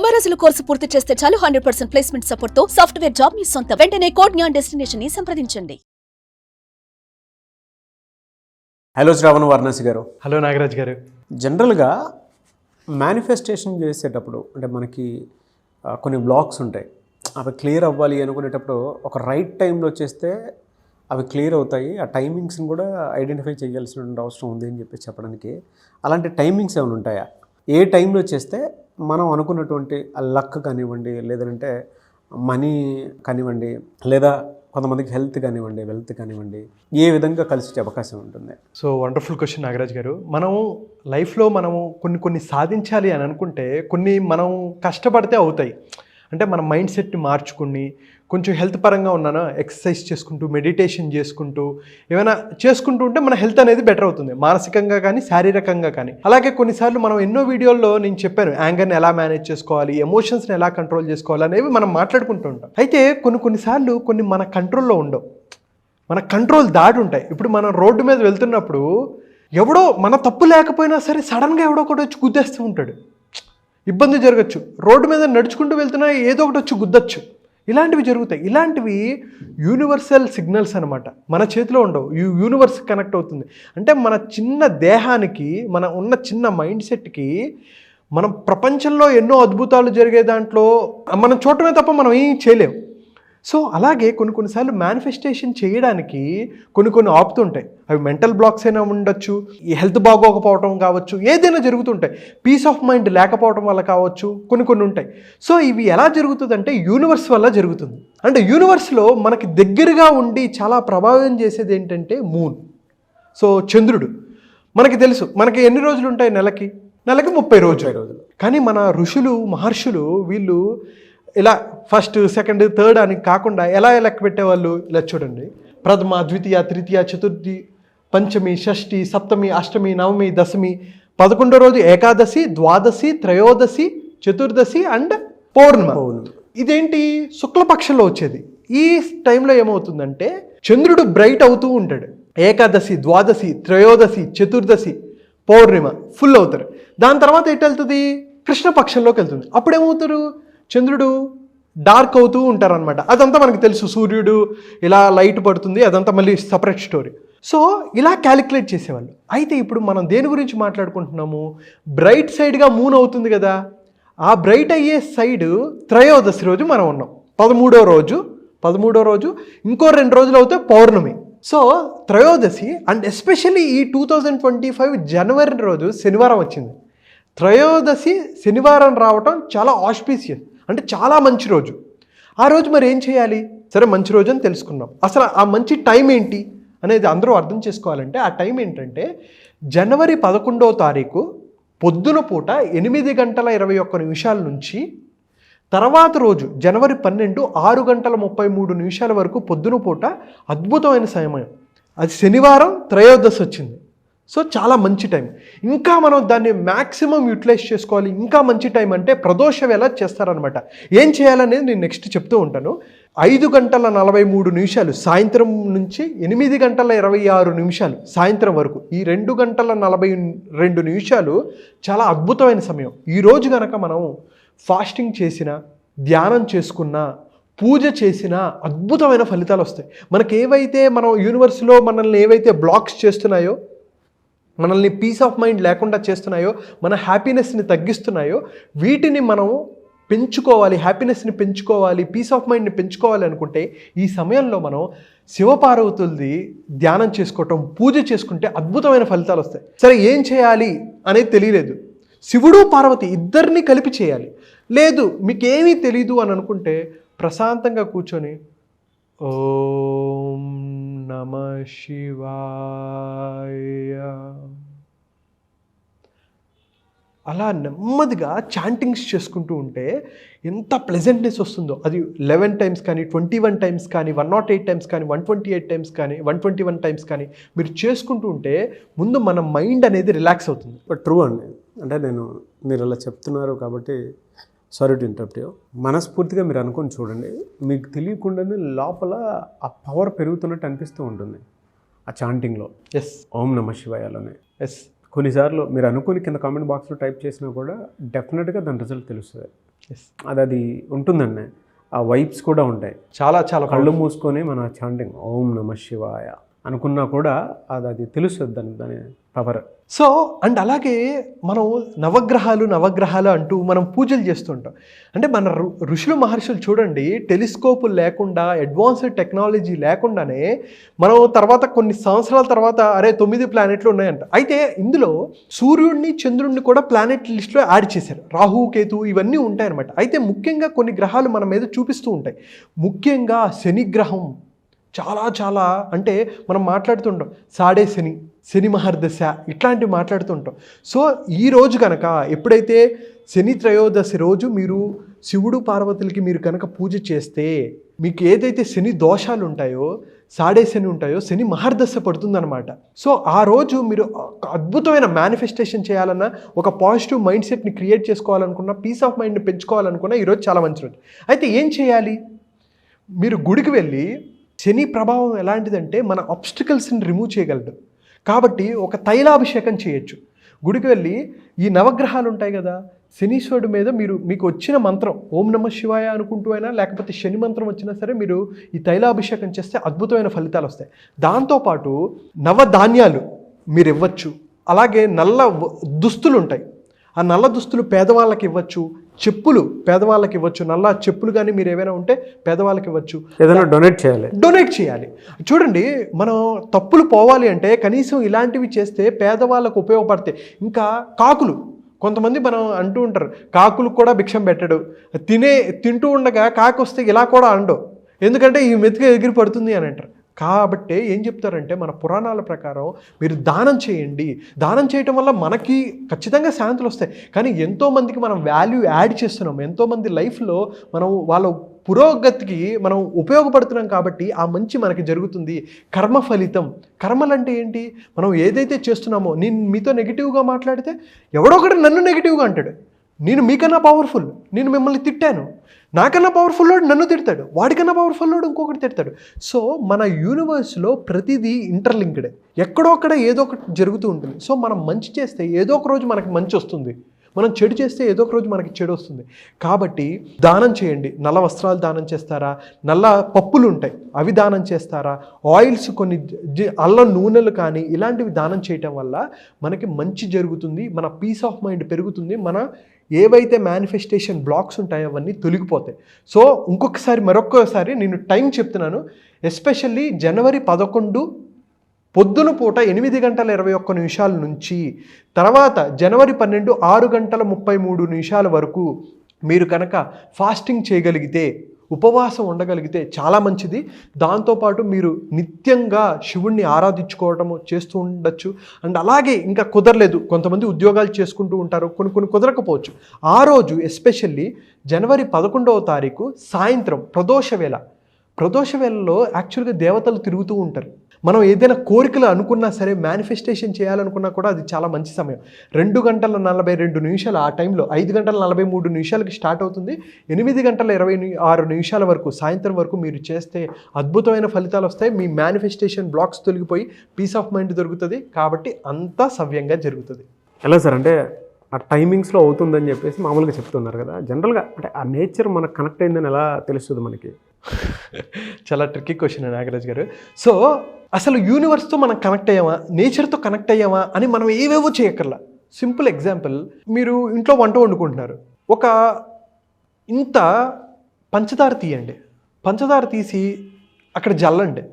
90 రోజుల కోర్సు పూర్తి చేస్తే చాలు 100% ప్లేస్మెంట్ సపోర్ట్ తో సాఫ్ట్వేర్ జాబ్ మీ సొంతం. వెంటనే కోడ్ జ్ఞాన్ డెస్టినేషన్ ని సంప్రదించండి. హలో శ్రావణ వారణాసి గారు. హలో నాగరాజ్ గారు. జనరల్గా మేనిఫెస్టేషన్ చేసేటప్పుడు అంటే మనకి కొన్ని బ్లాక్స్ ఉంటాయి, అవి క్లియర్ అవ్వాలి అనుకునేటప్పుడు ఒక రైట్ టైంలో చేస్తే అవి క్లియర్ అవుతాయి. ఆ టైమింగ్స్ని కూడా ఐడెంటిఫై చేయాల్సినటువంటి అవసరం ఉంది అని చెప్పి చెప్పడానికి అలాంటి టైమింగ్స్ ఏమైనా ఉంటాయా? ఏ టైంలో చేస్తే మనం అనుకున్నటువంటి లక్ కానివ్వండి, లేదంటే మనీ కానివ్వండి, లేదా కొంతమందికి హెల్త్ కానివ్వండి, వెల్త్ కానివ్వండి, ఏ విధంగా కలిసే అవకాశం ఉంటుంది? సో వండర్ఫుల్ క్వశ్చన్ నాగరాజ్ గారు. మనం లైఫ్లో మనము కొన్ని సాధించాలి అని అనుకుంటే కొన్ని మనం కష్టపడితే అవుతాయి. అంటే మన మైండ్ సెట్ని మార్చుకుని కొంచెం హెల్త్ పరంగా ఉన్నాను, ఎక్సర్సైజ్ చేసుకుంటూ మెడిటేషన్ చేసుకుంటూ ఏమైనా చేసుకుంటూ ఉంటే మన హెల్త్ అనేది బెటర్ అవుతుంది, మానసికంగా కానీ శారీరకంగా కానీ. అలాగే కొన్నిసార్లు మనం ఎన్నో వీడియోల్లో నేను చెప్పాను యాంగర్ని ఎలా మేనేజ్ చేసుకోవాలి, ఎమోషన్స్ని ఎలా కంట్రోల్ చేసుకోవాలి అనేవి మనం మాట్లాడుకుంటూ ఉంటాం. అయితే కొన్నిసార్లు కొన్ని మన కంట్రోల్లో ఉండవు, మన కంట్రోల్ దాటి ఉంటాయి. ఇప్పుడు మనం రోడ్డు మీద వెళ్తున్నప్పుడు ఎవడో మన తప్పు లేకపోయినా సరే సడన్గా ఎవడో ఒకటి వచ్చి గుద్దేస్తూ ఉంటాడు, ఇబ్బంది జరగచ్చు. రోడ్డు మీద నడుచుకుంటూ వెళ్తున్నా ఏదో ఒకటి వచ్చి గుద్దచ్చు, ఇలాంటివి జరుగుతాయి. ఇలాంటివి యూనివర్సల్ సిగ్నల్స్ అనమాట, మన చేతిలో ఉండవు, యూనివర్స్ కనెక్ట్ అవుతుంది. అంటే మన చిన్న దేహానికి, మన ఉన్న చిన్న మైండ్ సెట్కి మనం ప్రపంచంలో ఎన్నో అద్భుతాలు జరిగే దాంట్లో మనం చూడటమే తప్ప మనం ఏం చేయలేము. సో అలాగే కొన్నిసార్లు మేనిఫెస్టేషన్ చేయడానికి కొన్ని ఆపుతుంటాయి. అవి మెంటల్ బ్లాక్స్ అయినా ఉండొచ్చు, ఈ హెల్త్ బాగోకపోవడం కావచ్చు, ఏదైనా జరుగుతుంటాయి. పీస్ ఆఫ్ మైండ్ లేకపోవడం వల్ల కావచ్చు, కొన్ని ఉంటాయి. సో ఇవి ఎలా జరుగుతుందంటే యూనివర్స్ వల్ల జరుగుతుంది. అంటే యూనివర్స్లో మనకి దగ్గరగా ఉండి చాలా ప్రభావం చేసేది ఏంటంటే మూన్. సో చంద్రుడు మనకి తెలుసు, మనకి ఎన్ని రోజులు ఉంటాయి నెలకి 30 రోజులు. కానీ మన ఋషులు మహర్షులు వీళ్ళు ఇలా ఫస్ట్ సెకండ్ థర్డ్ అని కాకుండా ఎలా లెక్క పెట్టేవాళ్ళు? ఇలా చూడండి, ప్రథమ ద్వితీయ తృతీయ చతుర్థి పంచమి షష్ఠి సప్తమి అష్టమి నవమి దశమి 11వ రోజు ఏకాదశి ద్వాదశి త్రయోదశి చతుర్దశి అండ్ పౌర్ణమి. ఇదేంటి శుక్లపక్షంలో వచ్చేది. ఈ టైంలో ఏమవుతుందంటే చంద్రుడు బ్రైట్ అవుతూ ఉంటాడు. ఏకాదశి ద్వాదశి త్రయోదశి చతుర్దశి పౌర్ణిమ ఫుల్ అవుతారు. దాని తర్వాత ఎటు వెళ్తుంది? కృష్ణపక్షంలోకి వెళ్తుంది. అప్పుడేమవుతారు? చంద్రుడు డార్క్ అవుతూ ఉంటారనమాట. అదంతా మనకు తెలుసు, సూర్యుడు ఇలా లైట్ పడుతుంది, అదంతా మళ్ళీ సపరేట్ స్టోరీ. సో ఇలా క్యాలిక్యులేట్ చేసేవాళ్ళు. అయితే ఇప్పుడు మనం దేని గురించి మాట్లాడుకుంటున్నాము? బ్రైట్ సైడ్గా మూన్ అవుతుంది కదా, ఆ బ్రైట్ అయ్యే సైడ్ త్రయోదశి రోజు మనం ఉన్నాం. 13వ రోజు ఇంకో 2 రోజులు అవుతే పౌర్ణమి. సో త్రయోదశి అండ్ ఎస్పెషల్లీ ఈ 2025 జనవరి రోజు శనివారం వచ్చింది. త్రయోదశి శనివారం రావటం చాలా ఆస్పీషియస్, అంటే చాలా మంచి రోజు. ఆ రోజు మరి ఏం చేయాలి? సరే మంచి రోజు అని తెలుసుకున్నాం. అసలు ఆ మంచి టైం ఏంటి అనేది అందరూ అర్థం చేసుకోవాలంటే ఆ టైం ఏంటంటే జనవరి 11వ తారీఖు పొద్దున పూట 8:21 నుంచి తర్వాత రోజు జనవరి 12 6:33 వరకు పొద్దున పూట అద్భుతమైన సమయం. అది శనివారం త్రయోదశి వచ్చింది. సో చాలా మంచి టైం. ఇంకా మనం దాన్ని మ్యాక్సిమం యూటిలైజ్ చేసుకోవాలి. ఇంకా మంచి టైం అంటే ప్రదోష వేళ చేస్తారనమాట. ఏం చేయాలనేది నేను నెక్స్ట్ చెప్తూ ఉంటాను. 5:43 సాయంత్రం నుంచి 8:26 సాయంత్రం వరకు, ఈ 2:42 చాలా అద్భుతమైన సమయం. ఈరోజు కనుక మనం ఫాస్టింగ్ చేసినా, ధ్యానం చేసుకున్నా, పూజ చేసినా అద్భుతమైన ఫలితాలు వస్తాయి. మనకి ఏవైతే మనం యూనివర్స్లో మనల్ని ఏవైతే బ్లాక్స్ చేస్తున్నాయో, మనల్ని పీస్ ఆఫ్ మైండ్ లేకుండా చేస్తున్నాయో, మన హ్యాపీనెస్ని తగ్గిస్తున్నాయో, వీటిని మనం పెంచుకోవాలి, హ్యాపీనెస్ని పెంచుకోవాలి, పీస్ ఆఫ్ మైండ్ని పెంచుకోవాలి అనుకుంటే ఈ సమయంలో మనం శివపార్వతులది ధ్యానం చేసుకోవటం, పూజ చేసుకుంటే అద్భుతమైన ఫలితాలు వస్తాయి. సరే ఏం చేయాలి అనేది తెలియలేదు, శివుడు పార్వతి ఇద్దరిని కలిపి చేయాలి. లేదు మీకేమీ తెలీదు అని అనుకుంటే ప్రశాంతంగా కూర్చొని ఓం నమః శివాయ అలా నెమ్మదిగా చాంటింగ్స్ చేసుకుంటూ ఉంటే ఎంత ప్లెజెంట్నెస్ వస్తుందో. అది 11 టైమ్స్ కానీ, 21 టైమ్స్ కానీ, 108 టైమ్స్ కానీ, 128 టైమ్స్ కానీ, 121 టైమ్స్ కానీ మీరు చేసుకుంటూ ఉంటే ముందు మన మైండ్ అనేది రిలాక్స్ అవుతుంది. బట్ ట్రూ అండి. అంటే మీరు అలా చెప్తున్నారు కాబట్టి సారీ టు ఇంటరప్ట్ యూ. మనస్ఫూర్తిగా మీరు అనుకొని చూడండి, మీకు తెలియకుండానే లోపల ఆ పవర్ పెరుగుతున్నట్టు అనిపిస్తూ ఉంటుంది ఆ చాంటింగ్లో. ఎస్, ఓం నమః శివాయలోనే. ఎస్, కొన్నిసార్లు మీరు అనుకుని కింద కామెంట్ బాక్స్లో టైప్ చేసినా కూడా డెఫినెట్గా దాని రిజల్ట్ తెలుస్తుంది. అది ఉంటుందండి. ఆ వైబ్స్ కూడా ఉంటాయి. చాలా కళ్ళు మూసుకొని మన చాంటింగ్ ఓం నమ శివాయ అనుకున్నా కూడా అది తెలుస్తుంది దాని పవర్. సో అండ్ అలాగే మనం నవగ్రహాలు అంటూ మనం పూజలు చేస్తుంటాం. అంటే మన ఋషులు మహర్షులు చూడండి, టెలిస్కోపులు లేకుండా, అడ్వాన్స్డ్ టెక్నాలజీ లేకుండానే మనం తర్వాత కొన్ని సంవత్సరాల తర్వాత 9 ప్లానెట్లు ఉన్నాయంట. అయితే ఇందులో సూర్యుడిని చంద్రుడిని కూడా ప్లానెట్ లిస్ట్లో యాడ్ చేశారు. రాహు కేతు ఇవన్నీ ఉంటాయన్నమాట. అయితే ముఖ్యంగా కొన్ని గ్రహాలు మన మీద చూపిస్తూ ఉంటాయి. ముఖ్యంగా శని గ్రహం చాలా అంటే మనం మాట్లాడుతుంటాం సాడే శని మహర్దశ ఇట్లాంటివి మాట్లాడుతుంటాం. సో ఈ రోజు కనుక ఎప్పుడైతే శని త్రయోదశి రోజు మీరు శివుడు పార్వతులకి మీరు కనుక పూజ చేస్తే మీకు ఏదైతే శని దోషాలు ఉంటాయో, సాడే శని ఉంటాయో, శని మహర్దశ పడుతుందన్నమాట. సో ఆ రోజు మీరు అద్భుతమైన మేనిఫెస్టేషన్ చేయాలన్నా, ఒక పాజిటివ్ మైండ్ సెట్ని క్రియేట్ చేసుకోవాలనుకున్నా, పీస్ ఆఫ్ మైండ్ని పెంచుకోవాలనుకున్నా ఈరోజు చాలా మంచి రోజు. అయితే ఏం చేయాలి? మీరు గుడికి వెళ్ళి, శని ప్రభావం ఎలాంటిదంటే మన ఆబ్స్టికల్స్ని రిమూవ్ చేయగలడు. కాబట్టి ఒక తైలాభిషేకం చేయొచ్చు. గుడికి వెళ్ళి ఈ నవగ్రహాలు ఉంటాయి కదా, శనీశ్వరుడి మీద మీకు వచ్చిన మంత్రం ఓం నమ శివాయ అనుకుంటూ అయినా, లేకపోతే శని మంత్రం వచ్చినా సరే మీరు ఈ తైలాభిషేకం చేస్తే అద్భుతమైన ఫలితాలు వస్తాయి. దాంతోపాటు నవధాన్యాలు మీరు ఇవ్వచ్చు. అలాగే నల్ల దుస్తులు ఉంటాయి, ఆ నల్ల దుస్తులు పేదవాళ్ళకి ఇవ్వచ్చు. చెప్పులు పేదవాళ్ళకి ఇవ్వచ్చు. నల్ల చెప్పులు కానీ మీరు ఏవైనా ఉంటే పేదవాళ్ళకి ఇవ్వచ్చు. ఏదైనా డొనేట్ చేయాలి. చూడండి, మనం తప్పులు పోవాలి అంటే కనీసం ఇలాంటివి చేస్తే పేదవాళ్ళకు ఉపయోగపడతాయి. ఇంకా కాకులు, కొంతమంది మనం అంటూ ఉంటారు కాకులు కూడా భిక్షం పెట్టడు. తింటూ ఉండగా కాకు వస్తే ఇలా కూడా అండవు, ఎందుకంటే ఈ మెతుక ఎగిరి పడుతుంది అని అంటారు. కాబట్టి ఏం చెప్తారంటే మన పురాణాల ప్రకారం మీరు దానం చేయండి. దానం చేయటం వల్ల మనకి ఖచ్చితంగా శాంతులు వస్తాయి. కానీ ఎంతోమందికి మనం వాల్యూ యాడ్ చేస్తున్నాం. ఎంతోమంది లైఫ్లో మనం వాళ్ళ పురోగతికి మనం ఉపయోగపడుతున్నాం. కాబట్టి ఆ మంచి మనకి జరుగుతుంది. కర్మ ఫలితం. కర్మలు అంటే ఏంటి? మనం ఏదైతే చేస్తున్నామో, నేను మీతో నెగిటివ్గా మాట్లాడితే ఎవడో ఒకటి నన్ను నెగిటివ్గా అంటాడు. నేను మీకన్నా పవర్ఫుల్, నేను మిమ్మల్ని తిట్టాను, నాకన్నా పవర్ఫుల్ వాడు నన్ను తిడతాడు, వాడికన్నా పవర్ఫుల్ వాడు ఇంకొకటి తిడతాడు. సో మన యూనివర్స్లో ప్రతిదీ ఇంటర్లింక్డే. ఎక్కడో అక్కడ ఏదో ఒకటి జరుగుతూ ఉంటుంది. సో మనం మంచి చేస్తే ఏదో ఒక రోజు మనకి మంచి వస్తుంది, మనం చెడు చేస్తే ఏదో ఒక రోజు మనకి చెడు వస్తుంది. కాబట్టి దానం చేయండి. నల్ల వస్త్రాలు దానం చేస్తారా? నల్ల పప్పులు ఉంటాయి అవి దానం చేస్తారా? ఆయిల్స్, కొన్ని అల్లం నూనెలు కానీ ఇలాంటివి దానం చేయటం వల్ల మనకి మంచి జరుగుతుంది. మన పీస్ ఆఫ్ మైండ్ పెరుగుతుంది. మన ఏవైతే మేనిఫెస్టేషన్ బ్లాక్స్ ఉంటాయో అవన్నీ తొలగిపోతాయి. సో మరొక్కసారి నేను టైం చెప్తున్నాను. ఎస్పెషల్లీ జనవరి 11 పొద్దున పూట 8:21 నుంచి తర్వాత జనవరి 12 6:33 వరకు మీరు కనుక ఫాస్టింగ్ చేయగలిగితే, ఉపవాసం ఉండగలిగితే చాలా మంచిది. దాంతోపాటు మీరు నిత్యంగా శివుణ్ణి ఆరాధించుకోవటము చేస్తూ ఉండొచ్చు. అండ్ అలాగే ఇంకా కుదరలేదు, కొంతమంది ఉద్యోగాలు చేసుకుంటూ ఉంటారు, కొన్ని కుదరకపోవచ్చు. ఆ రోజు ఎస్పెషల్లీ జనవరి 11వ తారీఖు సాయంత్రం ప్రదోష వేళలో యాక్చువల్గా దేవతలు తిరుగుతూ ఉంటారు. మనం ఏదైనా కోరికలు అనుకున్నా సరే, మేనిఫెస్టేషన్ చేయాలనుకున్నా కూడా అది చాలా మంచి సమయం. 2:42 ఆ టైంలో 5:43 స్టార్ట్ అవుతుంది. 8:26 వరకు సాయంత్రం వరకు మీరు చేస్తే అద్భుతమైన ఫలితాలు వస్తాయి. మీ మేనిఫెస్టేషన్ బ్లాక్స్ తొలగిపోయి పీస్ ఆఫ్ మైండ్ దొరుకుతుంది. కాబట్టి అంతా సవ్యంగా జరుగుతుంది. ఎలా సార్ అంటే ఆ టైమింగ్స్లో అవుతుందని చెప్పేసి మామూలుగా చెప్తున్నారు కదా, జనరల్గా అంటే ఆ నేచర్ మనకు కనెక్ట్ అయిందని ఎలా తెలుస్తుంది మనకి? చాలా ట్రిక్కీ క్వశ్చన్ నాగరాజ్ గారు. సో అసలు యూనివర్స్తో మనం కనెక్ట్ అయ్యామా, నేచర్తో కనెక్ట్ అయ్యామా అని మనం ఏవేవో చేయక్కర్లా. సింపుల్ ఎగ్జాంపుల్, మీరు ఇంట్లో వంట వండుకుంటున్నారు. ఒక ఇంత పంచదార తీయండి, పంచదార తీసి అక్కడ జల్లండి.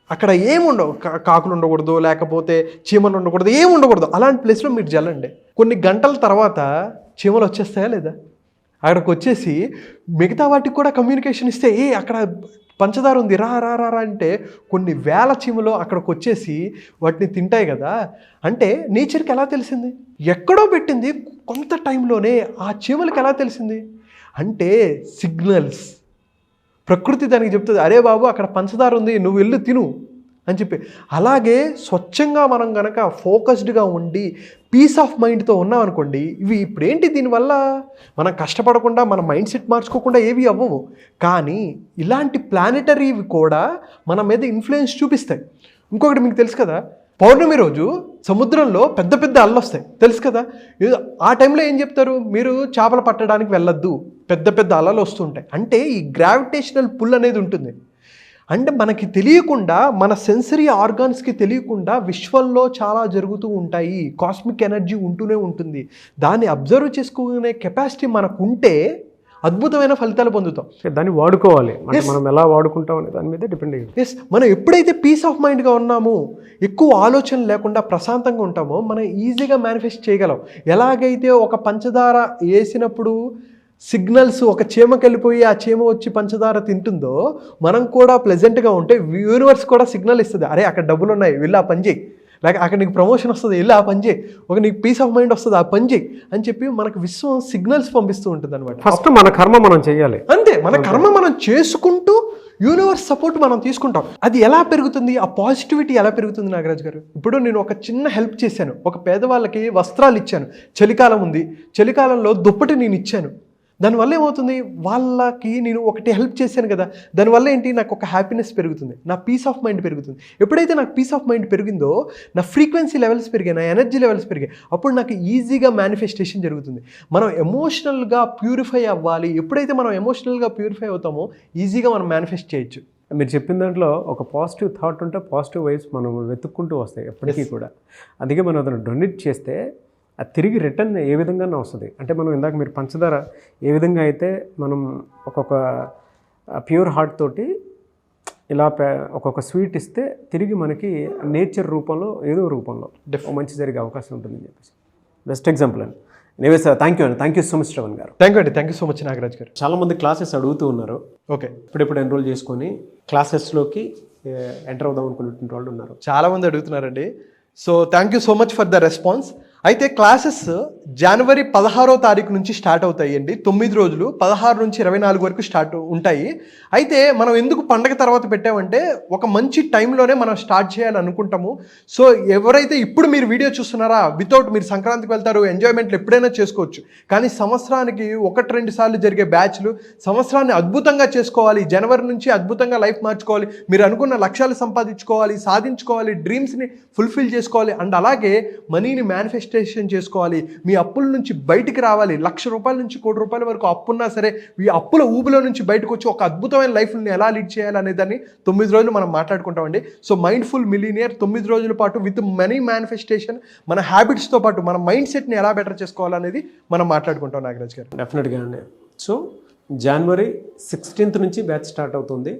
అక్కడ ఏముండవు, కాకులు ఉండకూడదు, లేకపోతే చీమలు ఉండకూడదు, ఏమి ఉండకూడదు. అలాంటి ప్లేస్లో మీరు జల్లండి. కొన్ని గంటల తర్వాత చీమలు వచ్చేస్తాయా లేదా? అక్కడికి వచ్చేసి మిగతా వాటికి కూడా కమ్యూనికేషన్ ఇస్తే, అక్కడ పంచదార ఉంది, రా రా రా అంటే కొన్ని వేల చీమలు అక్కడికి వచ్చేసి వాటిని తింటాయి కదా. అంటే నేచర్కి ఎలా తెలిసింది? ఎక్కడో పెట్టింది కొంత టైంలోనే. ఆ చీమలకి ఎలా తెలిసింది అంటే సిగ్నల్స్. ప్రకృతి దానికి చెప్తుంది, అరే బాబు అక్కడ పంచదార ఉంది, నువ్వు వెళ్ళి తిను అని చెప్పి. అలాగే స్వచ్ఛంగా మనం కనుక ఫోకస్డ్గా ఉండి పీస్ ఆఫ్ మైండ్తో ఉన్నాం అనుకోండి, ఇవి ఇప్పుడేంటి దీనివల్ల మనం కష్టపడకుండా మన మైండ్ సెట్ మార్చుకోకుండా ఏవి అవ్వవు. కానీ ఇలాంటి ప్లానెటరీవి కూడా మన మీద ఇన్ఫ్లుయెన్స్ చూపిస్తాయి. ఇంకొకటి మీకు తెలుసు కదా, పౌర్ణమి రోజు సముద్రంలో పెద్ద పెద్ద అలలు వస్తాయి, తెలుసు కదా. ఆ టైంలో ఏం చెప్తారు, మీరు చేపలు పట్టడానికి వెళ్ళొద్దు, పెద్ద పెద్ద అలలు వస్తుంటాయి. అంటే ఈ గ్రావిటేషనల్ పుల్ అనేది ఉంటుంది. అంటే మనకి తెలియకుండా, మన సెన్సరీ ఆర్గాన్స్కి తెలియకుండా విశ్వంలో చాలా జరుగుతూ ఉంటాయి, కాస్మిక్ ఎనర్జీ ఉంటూనే ఉంటుంది. దాన్ని అబ్జర్వ్ చేసుకునే కెపాసిటీ మనకు ఉంటే అద్భుతమైన ఫలితాలు పొందుతాం. దాన్ని వాడుకోవాలి, మనం ఎలా వాడుకుంటాం అనే దాని మీద డిపెండ్ అయ్యి. ఎస్, మనం ఎప్పుడైతే పీస్ ఆఫ్ మైండ్గా ఉన్నామో, ఎక్కువ ఆలోచన లేకుండా ప్రశాంతంగా ఉంటామో, మనం ఈజీగా మేనిఫెస్ట్ చేయగలం. ఎలాగైతే ఒక పంచదార వేసినప్పుడు సిగ్నల్స్ ఒక చీమకి వెళ్ళిపోయి ఆ చీమ వచ్చి పంచదార తింటుందో, మనం కూడా ప్లెజెంట్గా ఉంటే యూనివర్స్ కూడా సిగ్నల్ ఇస్తుంది, అరే అక్కడ డబ్బులు ఉన్నాయి, వెళ్ళి ఆ పని చేయి, లేక అక్కడ నీకు ప్రమోషన్ వస్తుంది, వెళ్ళి ఆ పని చేయి, ఒక నీకు పీస్ ఆఫ్ మైండ్ వస్తుంది, ఆ పని చేయి అని చెప్పి మనకు విశ్వం సిగ్నల్స్ పంపిస్తూ ఉంటుంది అనమాట. ఫస్ట్ మన కర్మ మనం చేయాలి, అంతే. మన కర్మ మనం చేసుకుంటూ యూనివర్స్ సపోర్ట్ మనం తీసుకుంటాం. అది ఎలా పెరుగుతుంది, ఆ పాజిటివిటీ ఎలా పెరుగుతుంది నాగరాజ్ గారు? ఇప్పుడు నేను ఒక చిన్న హెల్ప్ చేశాను, ఒక పేదవాళ్ళకి వస్త్రాలు ఇచ్చాను, చలికాలం ఉంది, చలికాలంలో దుప్పటి నేను ఇచ్చాను. దానివల్ల ఏమవుతుంది, వాళ్ళకి నేను ఒకటి హెల్ప్ చేశాను కదా, దానివల్ల ఏంటి, నాకు ఒక హ్యాపీనెస్ పెరుగుతుంది, నా పీస్ ఆఫ్ మైండ్ పెరుగుతుంది. ఎప్పుడైతే నాకు పీస్ ఆఫ్ మైండ్ పెరిగిందో, నా ఫ్రీక్వెన్సీ లెవెల్స్ పెరిగాయి, నా ఎనర్జీ లెవెల్స్ పెరిగాయి, అప్పుడు నాకు ఈజీగా మేనిఫెస్టేషన్ జరుగుతుంది. మనం ఎమోషనల్గా ప్యూరిఫై అవ్వాలి. ఎప్పుడైతే మనం ఎమోషనల్గా ప్యూరిఫై అవుతామో ఈజీగా మనం మేనిఫెస్ట్ చేయొచ్చు. మీరు చెప్పిన దాంట్లో ఒక పాజిటివ్ థాట్ ఉంటే పాజిటివ్ వైబ్స్ మనం వెతుక్కుంటూ వస్తాయి ఎప్పటికీ కూడా. అందుకే మనం అతను డొనేట్ చేస్తే అది తిరిగి రిటర్న్ ఏ విధంగానే వస్తుంది. అంటే మనం ఇందాక మీరు పంచదార ఏ విధంగా అయితే మనం ఒక్కొక్క ప్యూర్ హార్ట్ తోటి ఇలా ఒక్కొక్క స్వీట్ ఇస్తే తిరిగి మనకి నేచర్ రూపంలో ఏదో రూపంలో మంచి జరిగే అవకాశం ఉంటుందని చెప్పేసి బెస్ట్ ఎగ్జాంపుల్ అండి. Anyway sir, thank you so much Shravan గారు. Thank you so much Nagaraj గారు. చాలామంది క్లాసెస్ అడుగుతూ ఉన్నారు. ఓకే, ఇప్పుడెప్పుడు ఎన్రోల్ చేసుకొని క్లాసెస్లోకి ఎంటర్ అవుదాం అనుకునే వాళ్ళు ఉన్నారు. చాలామంది అడుగుతున్నారండి. So thank you so much for the response. అయితే క్లాసెస్ జనవరి 16వ తారీఖు నుంచి స్టార్ట్ అవుతాయండి. 9 రోజులు, 16 నుంచి 24 వరకు స్టార్ట్ ఉంటాయి. అయితే మనం ఎందుకు పండగ తర్వాత పెట్టామంటే, ఒక మంచి టైంలోనే మనం స్టార్ట్ చేయాలని అనుకుంటాము. సో ఎవరైతే ఇప్పుడు మీరు వీడియో చూస్తున్నారా, వితౌట్ మీరు సంక్రాంతికి వెళ్తారు, ఎంజాయ్మెంట్లు ఎప్పుడైనా చేసుకోవచ్చు. కానీ సంవత్సరానికి 1-2 సార్లు జరిగే బ్యాచ్లు, సంవత్సరాన్ని అద్భుతంగా చేసుకోవాలి, జనవరి నుంచి అద్భుతంగా లైఫ్ మార్చుకోవాలి, మీరు అనుకున్న లక్ష్యాలు సంపాదించుకోవాలి, సాధించుకోవాలి, డ్రీమ్స్ని ఫుల్ఫిల్ చేసుకోవాలి, అండ్ అలాగే మనీని మేనిఫెస్టేషన్ చేసుకోవాలి, మీ అప్పుల నుంచి బయటికి రావాలి. ₹1,00,000 నుంచి ₹1,00,00,000 వరకు అప్పున్నా సరే, ఈ అప్పుల ఊబిలో నుంచి బయటకు వచ్చి ఒక అద్భుతమైన లైఫ్ని ఎలా లీడ్ చేయాలనే దాన్ని 9 రోజులు మనం మాట్లాడుకుంటామండి. సో మైండ్ఫుల్ మిలీనియర్ 9 రోజుల పాటు విత్ మనీ మేనిఫెస్టేషన్, మన హ్యాబిట్స్తో పాటు మన మైండ్ సెట్ని ఎలా బెటర్ చేసుకోవాలనేది మనం మాట్లాడుకుంటాం నాగరాజ్ గారు. డెఫినెట్గా అండి. సో జనవరి 16th నుంచి బ్యాచ్ స్టార్ట్ అవుతుంది.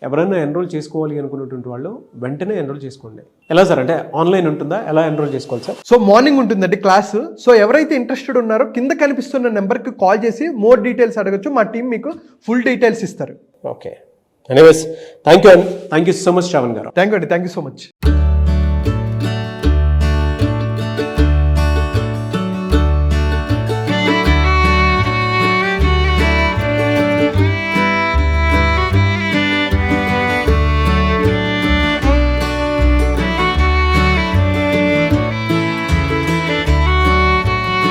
ఎవరైనా ఎన్రోల్ చేసుకోవాలి అనుకున్నటువంటి వాళ్ళు వెంటనే ఎన్రోల్ చేసుకోండి. ఎలా సార్, అంటే ఆన్లైన్ ఉంటుందా, ఎలా ఎన్రోల్ చేసుకోవాలి సార్? సో మార్నింగ్ ఉంటుందండి క్లాస్. సో ఎవరైతే ఇంట్రెస్టెడ్ ఉన్నారో కింద కనిపిస్తున్న నెంబర్కి కాల్ చేసి మోర్ డీటెయిల్స్ అడగచ్చు, మా టీం మీకు ఫుల్ డీటెయిల్స్ ఇస్తారు. Okay, anyways thank you so much Shravan గారు. Thank you so much.